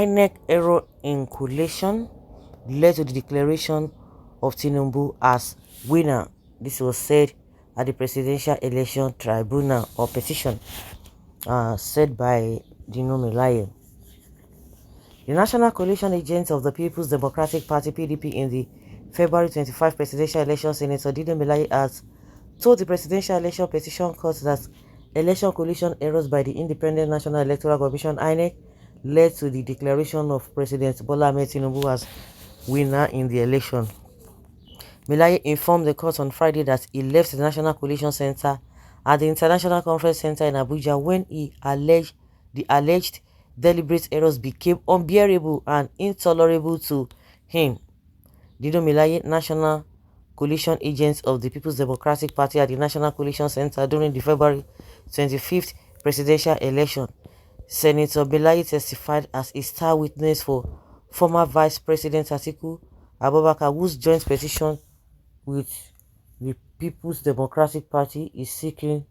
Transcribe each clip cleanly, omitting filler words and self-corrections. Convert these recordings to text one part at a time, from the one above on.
Inec error in collation led to the declaration of Tinubu as winner. This was said at the Presidential Election Tribunal or petition said by Dino Melaye. The National Coalition Agents of the People's Democratic Party (PDP) in the February 25 presidential election, Senator Dino Melaye has told the Presidential Election Petition Court that election coalition errors by the Independent National Electoral Commission (INEC) led to the declaration of President Bola Ahmed Tinubu as winner in the election. Melaye informed the court on Friday that he left the National Coalition Center at the International Conference Center in Abuja when the alleged deliberate errors became unbearable and intolerable to him. Dino Melaye, National Coalition Agents of the People's Democratic Party at the National Coalition Center during the February 25th presidential election. Senator Melaye testified as a star witness for former Vice President Atiku Abubakar, whose joint petition with the People's Democratic Party is seeking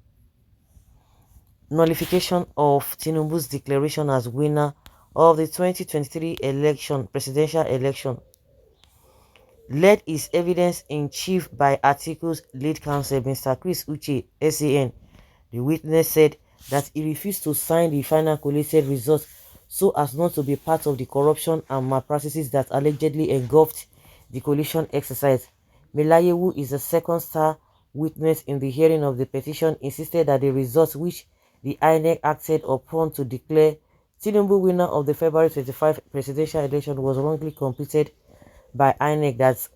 nullification of Tinubu's declaration as winner of the 2023 presidential election. Led is evidence-in-chief by Atiku's lead counsel, Mr. Chris Uche, SAN. The witness said that he refused to sign the final collated results so as not to be part of the corruption and malpractices that allegedly engulfed the coalition exercise. Melaye, who is the second star witness in the hearing of the petition, insisted that the results which the INEC acted upon to declare Tinubu winner of the February 25 presidential election was wrongly computed by INEC, that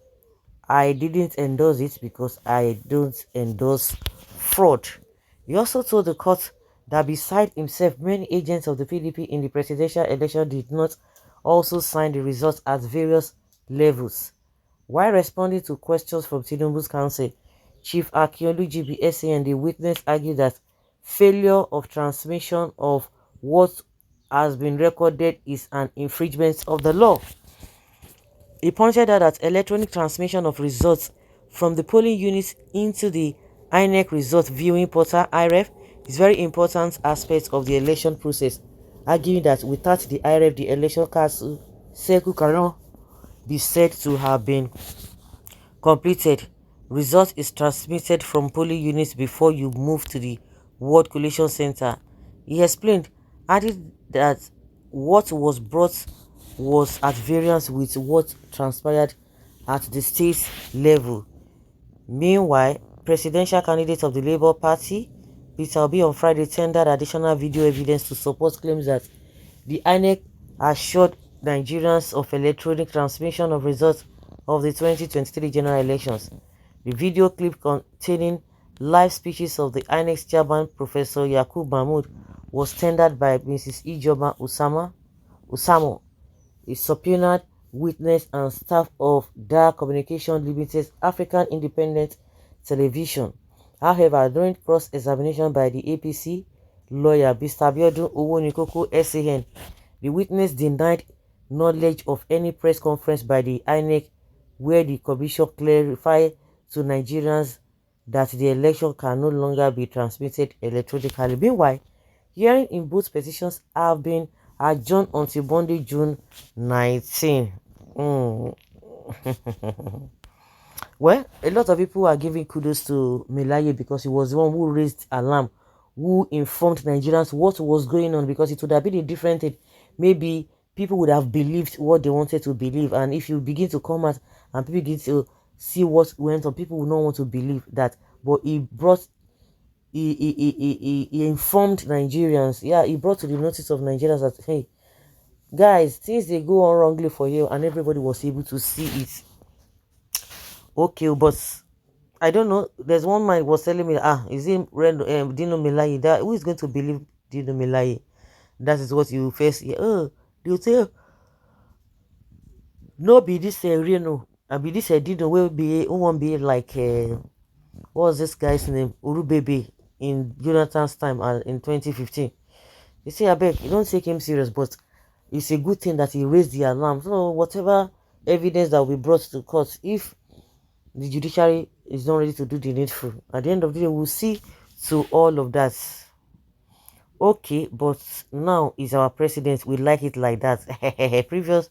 I didn't endorse it because I don't endorse fraud. He also told the court that beside himself, many agents of the PDP in the presidential election did not also sign the results at various levels. While responding to questions from Tinubu's counsel, Chief Akiolu GBSA, and the witness argued that failure of transmission of what has been recorded is an infringement of the law. He pointed out that electronic transmission of results from the polling units into the INEC result viewing portal (IREV) is very important aspect of the election process, arguing that without the IREV, the election cycle cannot be said to have been completed. Result is transmitted from polling units before you move to the World Collation Center. He explained, adding that what was brought was at variance with what transpired at the state level. Meanwhile, presidential candidate of the Labour Party, Peter Obi, on Friday tendered additional video evidence to support claims that the INEC assured Nigerians of electronic transmission of results of the 2023 general elections. The video clip, containing live speeches of the INEC chairman, Professor Yakub Mahmood, was tendered by Mrs. Ijoma Usamo, a subpoenaed witness and staff of Dar Communication Limited African Independent Television. However, during cross-examination by the APC lawyer, Mr. Abiodun Owonikoko, SAN, the witness denied knowledge of any press conference by the INEC where the commission clarified to Nigerians that the election can no longer be transmitted electronically. Meanwhile, hearing in both petitions have been adjourned until Monday, June 19. Well, a lot of people are giving kudos to Melaye because he was the one who raised alarm, who informed Nigerians what was going on, because it would have been a different thing. Maybe people would have believed what they wanted to believe, and if you begin to come out and people begin to see what went on, people will not want to believe that. But he informed Nigerians. Yeah, he brought to the notice of Nigerians that, hey, guys, things they go on wrongly for you, and everybody was able to see it. Okay, but I don't know. There's one man was telling me, is it Dino Melaye? That who is going to believe Dino Melaye? That is what you face here. Oh, they'll say, no, be this real, no. I be this Dino will be, who won't be like, what was this guy's name? Urubebe in Jonathan's time in 2015. They say, I beg, you don't take him serious, but it's a good thing that he raised the alarm. So whatever evidence that we brought to court, if the judiciary is not ready to do the needful, at the end of the day, we'll see to all of that. Okay, but now is our president. We like it like that. Previous,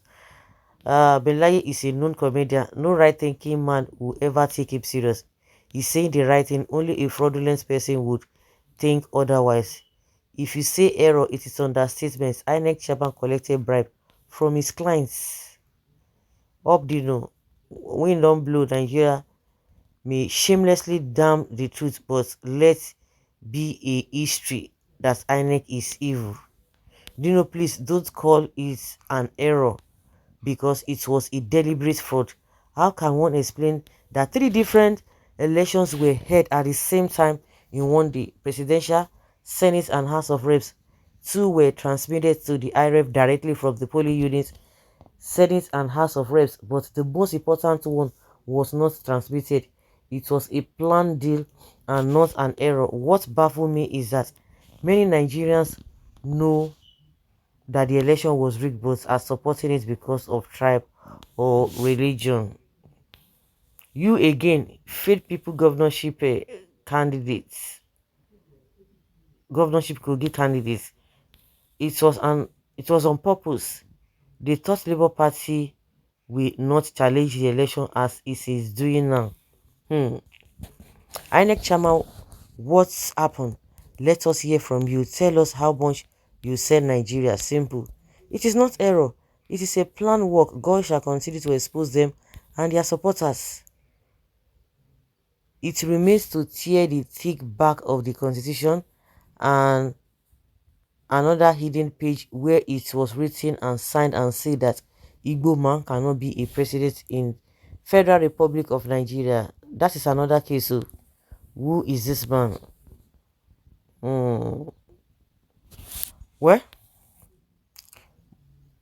Belaye is a known comedian. No right-thinking man will ever take him serious. He's saying the right thing. Only a fraudulent person would think otherwise. If you say error, it is understatement. Inec chairman collected bribe from his clients. Up the no. Wind don't blow. Nigeria may shamelessly damn the truth, but let be a history that Inec is evil. Dino, please don't call it an error because it was a deliberate fraud. How can one explain that three different elections were held at the same time in one day? Presidential, Senate, and House of Reps. Two were transmitted to the IREF directly from the polling units, Senate and House of Reps, but the most important one was not transmitted. It was a planned deal and not an error. What baffles me is that many Nigerians know that the election was rigged but are supporting it because of tribe or religion. You again, faith people candidates, governorship could give candidates. It was an it was on purpose. They thought Labour Party will not challenge the election as it is doing now. Hmm. INEC chairman, what's happened? Let us hear from you. Tell us how much you sell Nigeria. Simple. It is not error. It is a planned work. God shall continue to expose them and their supporters. It remains to tear the thick back of the constitution and another hidden page where it was written and signed and said that Igbo man cannot be a president in Federal Republic of Nigeria. That is another case. So who is this man? Hmm. Well,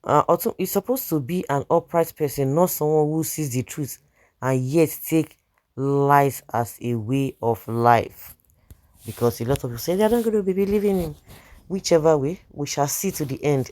Autumn is supposed to be an upright person, not someone who sees the truth and yet take lies as a way of life. Because a lot of people say they are not going to be believing in whichever way. We shall see to the end.